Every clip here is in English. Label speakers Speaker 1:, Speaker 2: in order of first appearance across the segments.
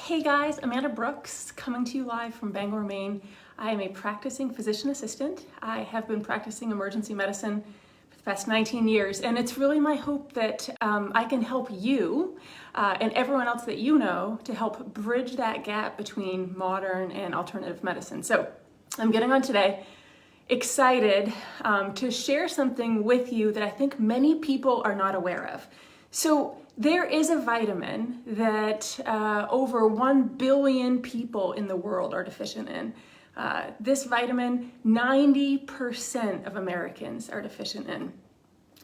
Speaker 1: Hey guys, Amanda Brooks coming to you live from Bangor, Maine. I am a practicing physician assistant. I have been practicing emergency medicine for the past 19 years, and it's really my hope that I can help you and everyone else that you know to help bridge that gap between modern and alternative medicine. So I'm getting on today excited to share something with you that I think many people are not aware of. So there is a vitamin that over 1 billion people in the world are deficient in. This vitamin, 90% of Americans are deficient in.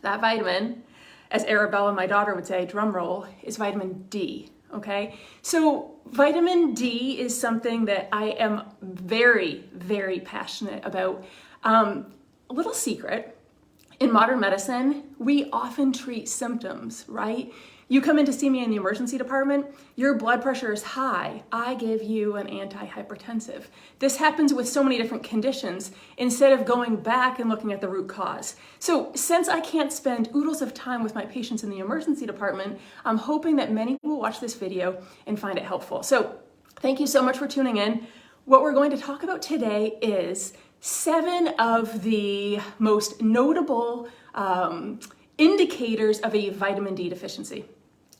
Speaker 1: That vitamin, as Arabella, my daughter, would say, drum roll, is vitamin D, okay? So vitamin D is something that I am very, very passionate about. A little secret, in modern medicine, we often treat symptoms, right? You come in to see me in the emergency department, your blood pressure is high. I give you an antihypertensive. This happens with so many different conditions instead of going back and looking at the root cause. So since I can't spend oodles of time with my patients in the emergency department, I'm hoping that many will watch this video and find it helpful. So thank you so much for tuning in. What we're going to talk about today is 7 of the most notable indicators of a vitamin D deficiency.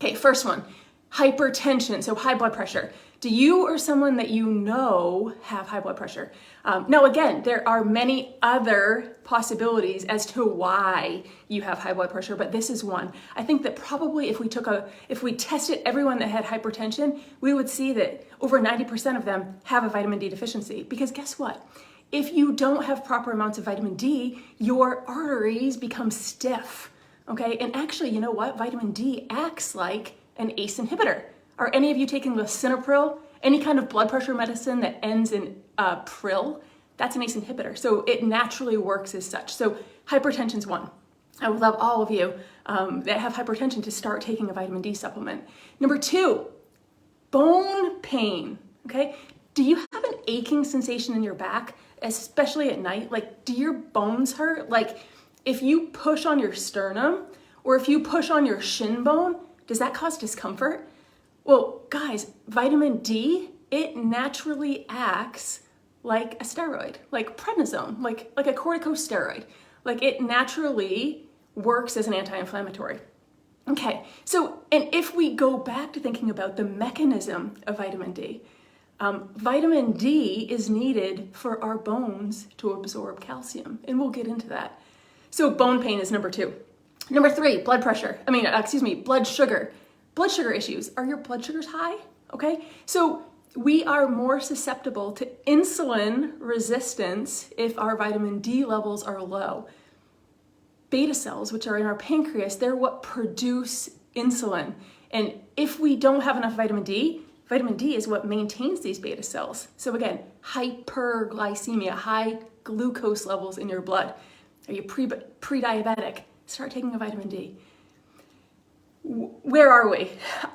Speaker 1: Okay, first one, hypertension, so high blood pressure. Do you or someone that you know have high blood pressure? Now again, there are many other possibilities as to why you have high blood pressure, but this is one. I think that probably if we tested everyone that had hypertension, we would see that over 90% of them have a vitamin D deficiency. Because guess what? If you don't have proper amounts of vitamin D, your arteries become stiff. Okay, and actually, you know what? Vitamin D acts like an ACE inhibitor. Are any of you taking lisinopril? Any kind of blood pressure medicine that ends in pril? That's an ACE inhibitor. So it naturally works as such. So hypertension's one. I would love all of you that have hypertension to start taking a vitamin D supplement. Number 2, bone pain. Okay, do you have an aching sensation in your back, especially at night? Like, do your bones hurt? Like, if you push on your sternum or if you push on your shin bone, does that cause discomfort? Well, guys, vitamin D, it naturally acts like a steroid, like prednisone, like a corticosteroid. Like it naturally works as an anti-inflammatory. Okay, so, and if we go back to thinking about the mechanism of vitamin D, vitamin D is needed for our bones to absorb calcium, and we'll get into that. So bone pain is number 2. Number 3, blood pressure. Blood sugar. Blood sugar issues. Are your blood sugars high? Okay, so we are more susceptible to insulin resistance if our vitamin D levels are low. Beta cells, which are in our pancreas, they're what produce insulin. And if we don't have enough vitamin D is what maintains these beta cells. So again, hyperglycemia, high glucose levels in your blood. Are you pre-diabetic? Start taking a vitamin D. Where are we?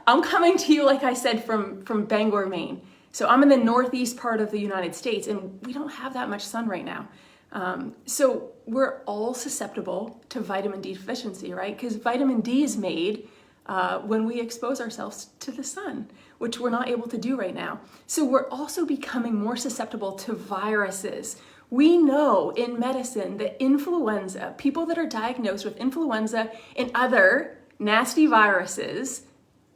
Speaker 1: I'm coming to you, like I said, from Bangor, Maine. So I'm in the northeast part of the United States, and we don't have that much sun right now. So we're all susceptible to vitamin D deficiency, right? Because vitamin D is made when we expose ourselves to the sun, which we're not able to do right now. So we're also becoming more susceptible to viruses. We know in medicine that influenza, people that are diagnosed with influenza and other nasty viruses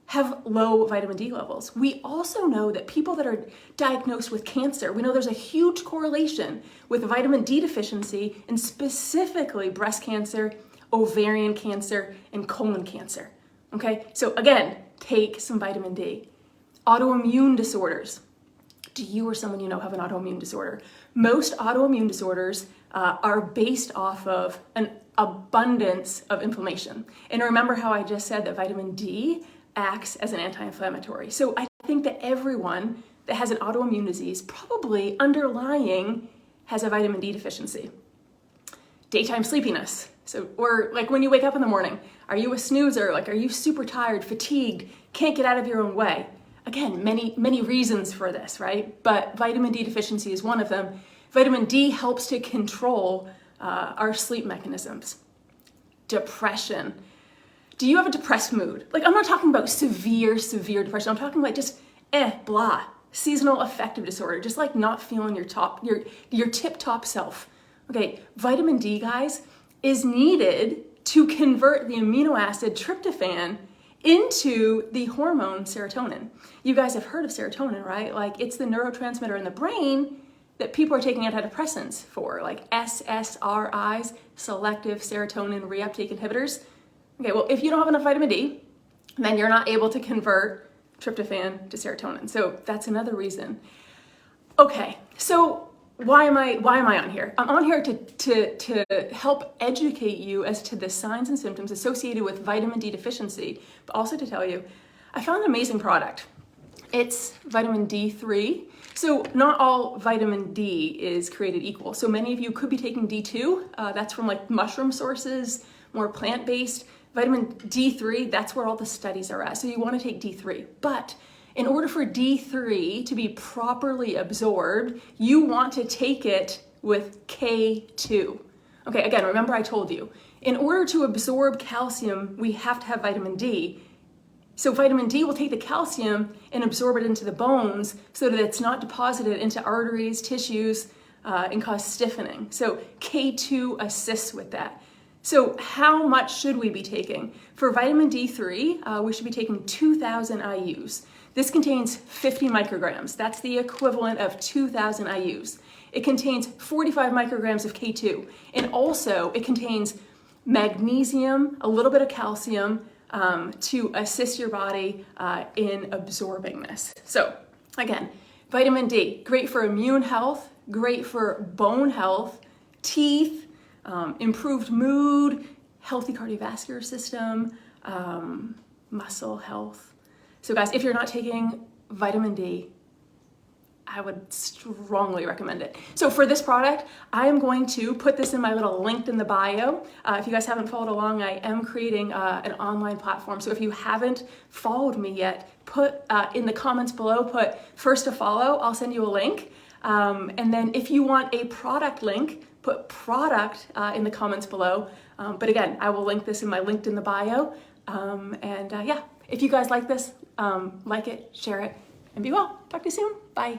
Speaker 1: have low vitamin D levels. We also know that people that are diagnosed with cancer, we know there's a huge correlation with vitamin D deficiency and specifically breast cancer, ovarian cancer, and colon cancer. Okay, so again, take some vitamin D. Autoimmune disorders. Do you or someone you know have an autoimmune disorder? Most autoimmune disorders are based off of an abundance of inflammation. And remember how I just said that vitamin D acts as an anti-inflammatory. So I think that everyone that has an autoimmune disease probably underlying has a vitamin D deficiency. Daytime sleepiness. So, or like when you wake up in the morning, are you a snoozer? Like, are you super tired, fatigued, can't get out of your own way? Again, many reasons for this, right? But vitamin D deficiency is one of them. Vitamin D helps to control our sleep mechanisms. Depression. Do you have a depressed mood? Like, I'm not talking about severe depression. I'm talking like just blah. Seasonal affective disorder, just like not feeling your tip-top self. Okay, vitamin D, guys, is needed to convert the amino acid tryptophan into the hormone serotonin. You guys have heard of serotonin, right? Like, it's the neurotransmitter in the brain that people are taking antidepressants for, like SSRIs, selective serotonin reuptake inhibitors. Okay, well, if you don't have enough vitamin D, then you're not able to convert tryptophan to serotonin. So that's another reason. Okay, so why am I on here? I'm on here to help educate you as to the signs and symptoms associated with vitamin D deficiency, but also to tell you, I found an amazing product. It's vitamin D3. So not all vitamin D is created equal. So many of you could be taking D2. That's from like mushroom sources, more plant-based. Vitamin D3, that's where all the studies are at. So you want to take D3. But in order for D3 to be properly absorbed, you want to take it with K2. Okay, again, remember I told you, in order to absorb calcium, we have to have vitamin D. So vitamin D will take the calcium and absorb it into the bones so that it's not deposited into arteries, tissues, and cause stiffening. So K2 assists with that. So how much should we be taking? For vitamin D3, we should be taking 2,000 IUs. This contains 50 micrograms. That's the equivalent of 2,000 IUs. It contains 45 micrograms of K2. And also it contains magnesium, a little bit of calcium, to assist your body in absorbing this. So again, vitamin D, great for immune health, great for bone health, teeth, improved mood, healthy cardiovascular system, muscle health. So guys, if you're not taking vitamin D, I would strongly recommend it. So for this product, I am going to put this in my little link in the bio. If you guys haven't followed along, I am creating an online platform. So if you haven't followed me yet, put in the comments below, put first to follow, I'll send you a link. And then if you want a product link, put product in the comments below. But again, I will link this in my link in the bio. Yeah, if you guys like this, like it, share it, and be well. Talk to you soon. Bye.